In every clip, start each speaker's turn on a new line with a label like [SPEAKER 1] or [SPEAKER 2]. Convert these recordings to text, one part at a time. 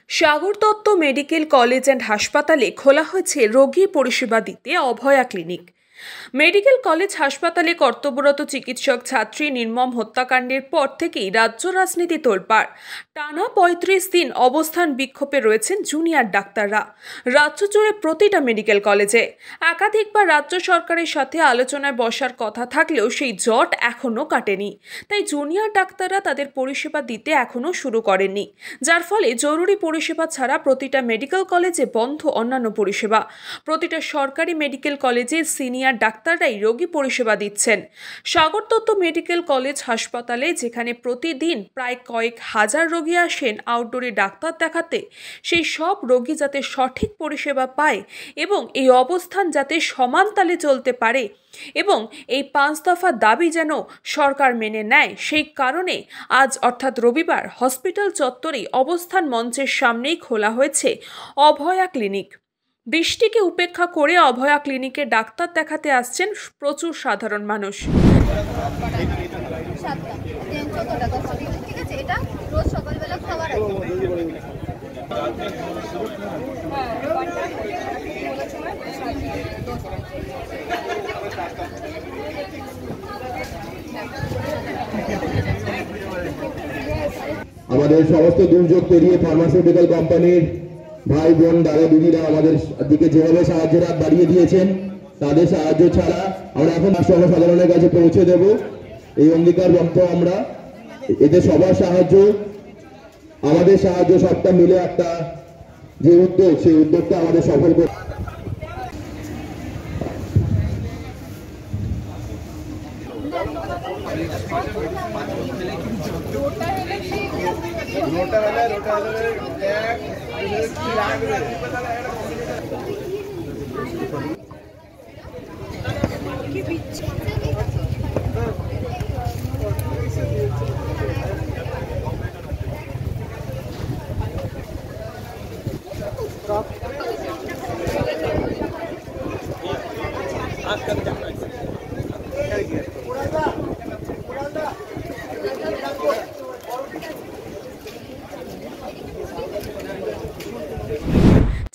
[SPEAKER 1] Sagar Dutta medical college and হাসপাতালে খোলা হয়েছে রোগী পরিষেবা দিতে অভয়া ক্লিনিক। মেডিকেল কলেজ হাসপাতালে কর্তব্যরত চিকিৎসক ছাত্রী নির্মম হত্যাকাণ্ডের পর থেকেই রাজ্য রাজনীতি তোলপাড়। টানা ৩৫ দিন অবস্থান বিক্ষোভে রয়েছেন জুনিয়র ডাক্তাররা। রাজ্য জুড়ে প্রতিটা মেডিকেল কলেজে একাধিকবার রাজ্য সরকারের সাথে আলোচনায় বসার কথা থাকলেও সেই জট এখনও কাটেনি। তাই জুনিয়র ডাক্তাররা তাদের পরিষেবা দিতে এখনও শুরু করেননি, যার ফলে জরুরি পরিষেবা ছাড়া প্রতিটা মেডিকেল কলেজে বন্ধ অন্যান্য পরিষেবা। প্রতিটা সরকারি মেডিকেল কলেজে সিনিয়র ডাক্তাররাই রোগী পরিষেবা দিচ্ছেন। সাগর দত্ত মেডিকেল কলেজ হাসপাতালে যেখানে প্রতিদিন প্রায় কয়েক হাজার রোগী আসেন আউটডোরে ডাক্তার দেখাতে, সেই সব রোগী যাতে সঠিক পরিষেবা পায় এবং এই অবস্থান যাতে সমান তালে চলতে পারে এবং এই 5 দফা দাবি যেন সরকার মেনে নেয়, সেই কারণে আজ অর্থাৎ রবিবার হসপিটাল চত্বরে অবস্থান মঞ্চের সামনেই খোলা হয়েছে অভয়া ক্লিনিক। বৃষ্টিকে উপেক্ষা করে অভয়া ক্লিনিকে ডাক্তার দেখাতে আসছেন প্রচুর সাধারণ মানুষ।
[SPEAKER 2] আমাদের সমস্ত দুর্যোগ পেরিয়ে ফার্মাসিউটিক্যাল কোম্পানির ভাই বোন দাদা দিদিরা আমাদের দিকে যেভাবে সাহায্যের হাত বাড়িয়ে দিয়েছেন, তাদের সাহায্য ছাড়া আমরা এখন সর্বসাধারণের কাছে পৌঁছে দেব এই অঙ্গীকারবদ্ধ আমরা। এতে সবার সাহায্য, আমাদের সাহায্য, সবটা মিলে একটা যে উদ্যোগ, সেই উদ্যোগটা আমাদের সফল করতে।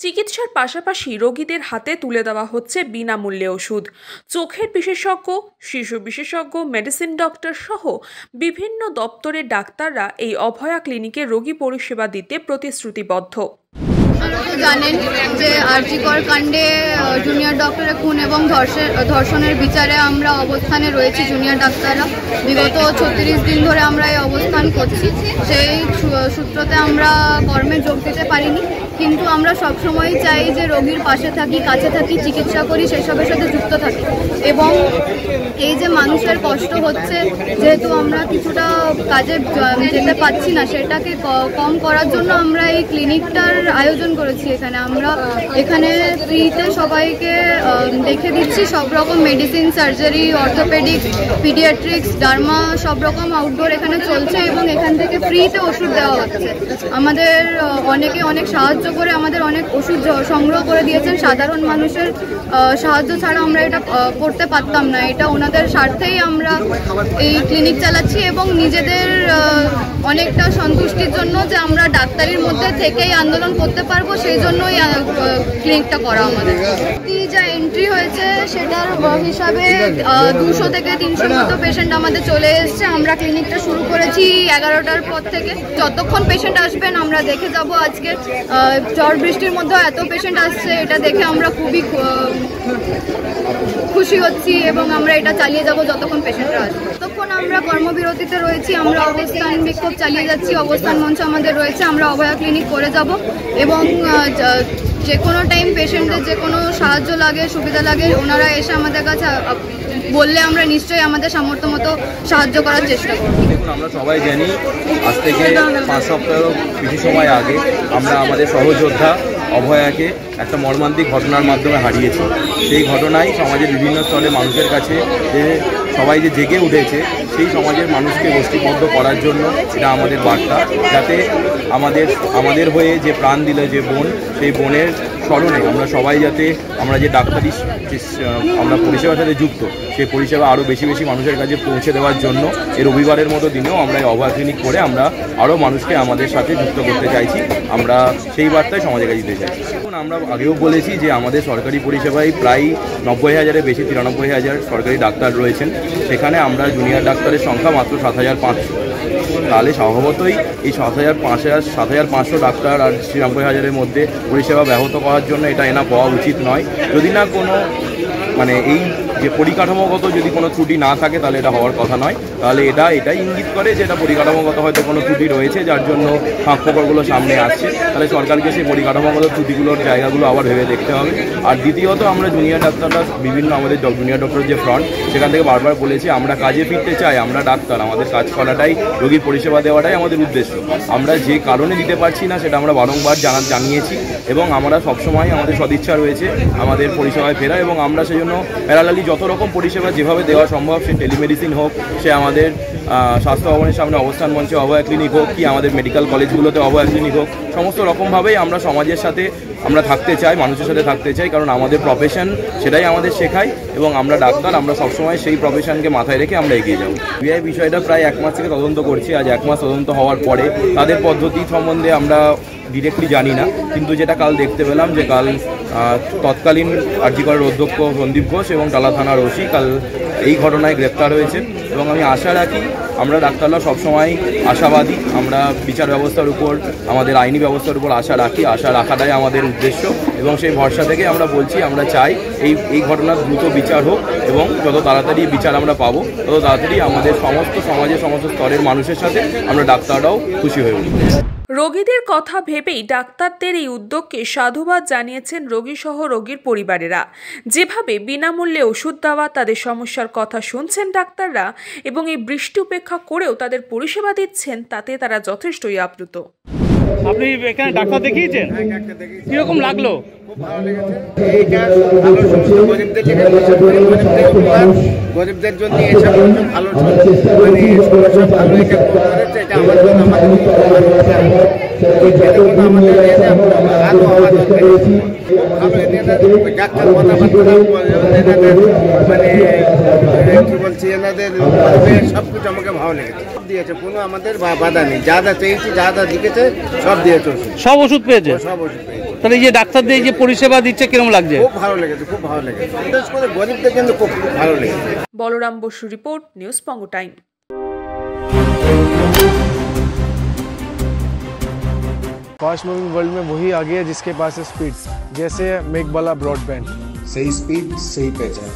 [SPEAKER 1] চিকিৎসার পাশাপাশি রোগীদের হাতে তুলে দেওয়া হচ্ছে বিনামূল্যে ওষুধ। চোখের বিশেষজ্ঞ, শিশু বিশেষজ্ঞ, মেডিসিন ডক্টর সহ বিভিন্ন দপ্তরের ডাক্তাররা এই অভয়া ক্লিনিকে রোগী পরিষেবা দিতে প্রতিশ্রুতিবদ্ধ।
[SPEAKER 3] জানেন যে আরজিকর কাণ্ডে জুনিয়র ডক্টরের খুন এবং ধর্ষণের বিচারে আমরা অবস্থানে রয়েছি জুনিয়র ডাক্তাররা। বিগত 36 দিন ধরে আমরা এই অবস্থান করছি। সেই সূত্রতে আমরা কর্মে যোগ দিতে পারিনি, কিন্তু আমরা সবসময় চাই যে রোগীর পাশে থাকি, কাছে থাকি, চিকিৎসা করি, সেসবের সাথে যুক্ত থাকি। এবং এই যে মানুষের কষ্ট হচ্ছে, যেহেতু আমরা কিছুটা কাজে যেতে পারছি না, সেটাকে কম করার জন্য আমরা এই ক্লিনিকটার আয়োজন করেছি। আমরা এখানে ফ্রিতে সবাইকে দেখে দিচ্ছি সব রকম medicine, surgery, orthopaedic, paediatrics, derma, সব রকম আউটডোর এখানে চলছে এবং এখান থেকে ফ্রিতে ওষুধ দেওয়া হচ্ছে। আমাদের অনেকে অনেক সাহায্য করে আমাদের অনেক ওষুধ সংগ্রহ করে দিয়েছেন। সাধারণ মানুষের সাহায্য ছাড়া আমরা এটা করতে পারতাম না। এটা ওনাদের স্বার্থেই আমরা এই ক্লিনিক চালাচ্ছি এবং নিজেদের অনেকটা সন্তুষ্টির জন্য যে আমরা ডাক্তারির মধ্যে থেকেই আন্দোলন করতে পারবো, সেই জন্যই ক্লিনিকটা করা। আমাদের যা এন্ট্রি হয়েছে সেটার হিসাবে 200 থেকে 300 মতো পেশেন্ট আমাদের চলে এসছে। আমরা ক্লিনিকটা শুরু করেছি 11টার পর থেকে। যতক্ষণ পেশেন্ট আসবেন আমরা দেখে যাব। আজকে ঝড় বৃষ্টির মধ্যেও এত পেশেন্ট আসছে, এটা দেখে আমরা খুবই খুশি হচ্ছি এবং আমরা এটা চালিয়ে যাব যতক্ষণ পেশেন্টরা আসবে। ততক্ষণ আমরা কর্মবিরতিতে রয়েছি, আমরা অবস্থান বিক্ষোভ চালিয়ে যাচ্ছি। অবস্থান মঞ্চ আমাদের রয়েছে, আমরা অভয়া ক্লিনিক করে যাব এবং যে কোনো টাইম পেশেন্টের যে কোনো সাহায্য লাগে, সুবিধা লাগে, ওনারা এসে আমাদের কাছে বললে আমরা নিশ্চয়ই আমাদের সামর্থ্য মতো সাহায্য করার চেষ্টা করব।
[SPEAKER 4] দেখুন, আমরা সবাই জানি আজ থেকে 5 সপ্তাহেরও বেশি সময় আগে আমরা আমাদের সহযোদ্ধা অভয়াকে একটা মর্মান্তিক ঘটনার মাধ্যমে হারিয়েছি। সেই ঘটনায় সমাজের বিভিন্ন স্তরে মানুষের কাছে যে সবাই যে জেগে উঠেছে, সেই সমাজের মানুষকে গোষ্ঠীবদ্ধ করার জন্য এটা আমাদের বার্তা, যাতে আমাদের হয়ে যে প্রাণ দিল যে বোন, সেই বোনের স্মরণে আমরা সবাই যাতে আমরা যে ডাক্তারি আমরা পরিষেবার সাথে যুক্ত, সেই পরিষেবা আরও বেশি বেশি মানুষের কাছে পৌঁছে দেওয়ার জন্য এই রবিবারের মতো দিনেও আমরা এই অভয়া ক্লিনিক করে আমরা আরও মানুষকে আমাদের সাথে যুক্ত করতে চাইছি। আমরা সেই বার্তায় সমাজের কাছে দিতে চাইছি। এখন আমরা আগেও বলেছি যে আমাদের সরকারি পরিষেবায় প্রায় 90,000-এর বেশি 93,000 সরকারি ডাক্তার রয়েছেন, সেখানে আমরা জুনিয়র ডাক্তারের সংখ্যা মাত্র 7,500। তাহলে স্বভাবতই এই 7,500 ডাক্তার আর 93,000-এর মধ্যে পরিষেবা ব্যাহত করার জন্য এটা এনাফ হওয়া উচিত নয়। যদি না কোনো এই যে পরিকাঠামোগত যদি কোনো ত্রুটি না থাকে তাহলে এটা হওয়ার কথা নয়। তাহলে এটাই ইঙ্গিত করে যে এটা পরিকাঠামোগত হয়তো কোনো ত্রুটি রয়েছে যার জন্য ফাঁক ফোকরগুলো সামনে আসছে। তাহলে সরকারকে সেই পরিকাঠামোগত ত্রুটিগুলোর জায়গাগুলো আবার ভেবে দেখতে হবে। আর দ্বিতীয়ত আমরা জুনিয়র ডাক্তাররা বিভিন্ন আমাদের জুনিয়র ডক্টরের যে ফ্রন্ট, সেখান থেকে বারবার বলেছি আমরা কাজে ফিরতে চাই। আমরা ডাক্তার, আমাদের কাজ করাটাই, রোগীর পরিষেবা দেওয়াটাই আমাদের উদ্দেশ্য। আমরা যে কারণে দিতে পারছি না সেটা আমরা বারংবার জানিয়েছি এবং আমরা সবসময় আমাদের সদিচ্ছা রয়েছে আমাদের পরিষেবায় ফেরা, এবং আমরা সেই জন্য প্যারালালি যত রকম পরিষেবা যেভাবে দেওয়া সম্ভব, সে টেলিমেডিসিন হোক, সে আমাদের স্বাস্থ্য ভবনের সামনে অবস্থান মঞ্চে অভয়া ক্লিনিক হোক, কি আমাদের মেডিকেল কলেজগুলোতে অভয়া ক্লিনিক হোক, সমস্ত রকমভাবেই আমরা সমাজের সাথে আমরা থাকতে চাই, মানুষের সাথে থাকতে চাই, কারণ আমাদের প্রফেশন সেটাই আমাদের শেখায় এবং আমরা ডাক্তার, আমরা সবসময় সেই প্রফেশনকে মাথায় রেখে আমরা এগিয়ে যাব। এই বিষয়টা প্রায় 1 মাস থেকে তদন্ত করছি। আজ 1 মাস তদন্ত হওয়ার পরে তাদের পদ্ধতি সম্বন্ধে আমরা ডিরেক্টলি জানি না, কিন্তু যেটা কাল দেখতে পেলাম যে কাল তৎকালীন আরজি করের অধ্যক্ষ সন্দীপ ঘোষ এবং টালা থানার ওসি কাল এই ঘটনায় গ্রেপ্তার হয়েছে। এবং আমি আশা রাখি, আমরা ডাক্তাররা সবসময় আশাবাদী, আমরা বিচার ব্যবস্থার উপর, আমাদের আইনি ব্যবস্থার উপর আশা রাখি, আশা রাখাটাই আমাদের উদ্দেশ্য এবং সেই ভরসা থেকে আমরা বলছি আমরা চাই এই ঘটনার দ্রুত বিচার হোক এবং যত তাড়াতাড়ি বিচার আমরা পাবো তত তাড়াতাড়ি আমাদের সমস্ত সমাজের সমস্ত স্তরের মানুষের সাথে আমরা ডাক্তাররাও খুশি হয়ে উঠব।
[SPEAKER 1] রোগীদের কথা ভেবেই ডাক্তারদের এই উদ্যোগকে সাধুবাদ জানিয়েছেন রোগীসহ রোগীর পরিবারেরা। যেভাবে বিনামূল্যে ওষুধ দেওয়া, তাদের সমস্যার কথা শুনছেন ডাক্তাররা এবং এই বৃষ্টি উপেক্ষা করেও তাদের পরিষেবা দিচ্ছেন, তাতে তারা যথেষ্টই আপ্লুত।
[SPEAKER 5] আপনি এখানে ডাক্তার দেখিয়েছেন, কিরকম লাগলো?
[SPEAKER 6] গরিবদের জন্য ভালো ডাক্তার কি বলছি, এনাদের সবকিছু আমাকে ভালো লেগেছে, সব দিয়েছে, কোনো আমাদের বাধা নেই, যা যা চেয়েছি যা যা দিয়েছে সব দিয়েছে,
[SPEAKER 5] সব ওষুধ পেয়েছে,
[SPEAKER 6] সব ওষুধ পেয়েছে।
[SPEAKER 5] তাহলে এই যে ডাক্তারদের যে পরিষেবা দিচ্ছে কিরকম লাগছে?
[SPEAKER 6] খুব ভালো লেগেছে, খুব ভালো লেগেছে, বিশেষ করে গরিবদের জন্য খুব ভালো লেগেছে।
[SPEAKER 1] বলরাম বসু রিপোর্ট, নিউজ পঙ্গো টাইম।
[SPEAKER 7] फास्ट मूविंग वर्ल्ड में वही आगे है जिसके पास है स्पीड, जैसे मेघबाला ब्रॉडबैंड।
[SPEAKER 8] सही स्पीड सही पहचान।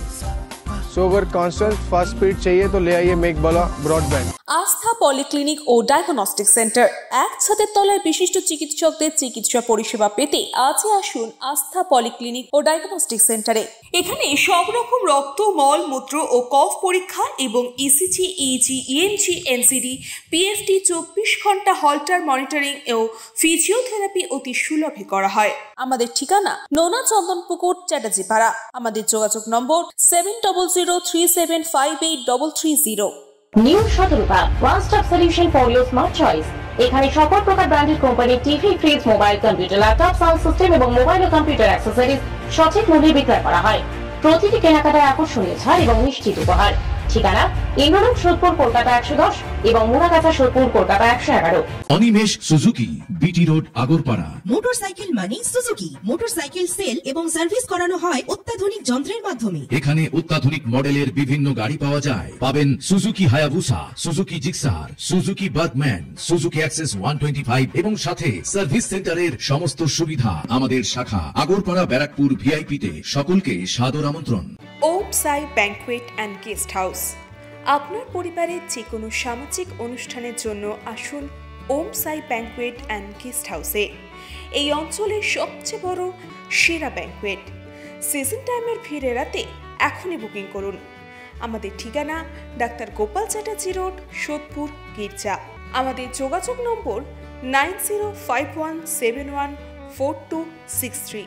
[SPEAKER 7] सो अगर कांस्टेंट फास्ट स्पीड चाहिए तो ले आइए मेघबाला ब्रॉडबैंड।
[SPEAKER 1] আস্থা পলিক্লিনিক ও ডায়াগনস্টিক সেন্টার, এক ছাদের তলায় বিশিষ্ট চিকিৎসকদের চিকিৎসা পরিষেবা পেতে আজই আসুন আস্থা পলিক্লিনিক ও ডায়াগনস্টিক সেন্টারে। এখানে সব রকম রক্ত, মল, মূত্র ও কফ পরীক্ষা এবং ECG, easy, ENG, NCD, PFT 24 ঘন্টা হল্টার মনিটরিং ও ফিজিওথেরাপি অতি সুলভে করা হয়। আমাদের ঠিকানা নোনা চন্দনপুকুর, চ্যাটার্জিপাড়া। আমাদের যোগাযোগ নম্বর 7003758330।
[SPEAKER 9] New Shatarupa, one stop solution for your smart choice. এখানে সকল প্রকার ব্র্যান্ডেড কোম্পানির TV, fridge, mobile, computer, laptop, sound system এবং মোবাইল ও কম্পিউটার অ্যাক্সেসরিজ সঠিক মূল্যে বিক্রয় করা হয়। প্রতিটি কেনাকাটায় আকর্ষণীয় ছাড় এবং নিশ্চিত উপহার। ঠিকানা ইন্দ্রনগর, সোদপুর, কলকাতা 110 এবং Muragachha, Sodepur, Kolkata 111।
[SPEAKER 10] Animesh Suzuki, BT road, Agarpara.
[SPEAKER 11] Motorcycle মানে সুজুকি। মোটরসাইকেল সেল এবং সার্ভিস করানো হয় অত্যাধুনিক যন্ত্রের মাধ্যমে।
[SPEAKER 10] এখানে অত্যাধুনিক মডেলের বিভিন্ন গাড়ি পাওয়া যায়। পাবেন Suzuki Hayabusa, Suzuki Gixxer, Suzuki Bergman, Suzuki access 125 এবং সাথে সার্ভিস সেন্টারের সমস্ত সুবিধা। আমাদের শাখা আগরপাড়া, ব্যারাকপুর ভিআইপি তে। সকলকে সাদর আমন্ত্রণ।
[SPEAKER 1] ওম সাই ব্যাংকুয়েট অ্যান্ড গেস্ট হাউস। আপনার পরিবারের যে কোনো সামাজিক অনুষ্ঠানের জন্য আসুন ওম সাই ব্যাংকুয়েট অ্যান্ড গেস্ট হাউসে। এই অঞ্চলের সবচেয়ে বড় সেরা ব্যাংকুয়েট। সিজন টাইমের ভিড় এড়াতে এখনই বুকিং করুন। আমাদের ঠিকানা ডাক্তার গোপাল চ্যাটার্জি রোড, সোদপুর, গির্জা। আমাদের যোগাযোগ নম্বর 9051714263।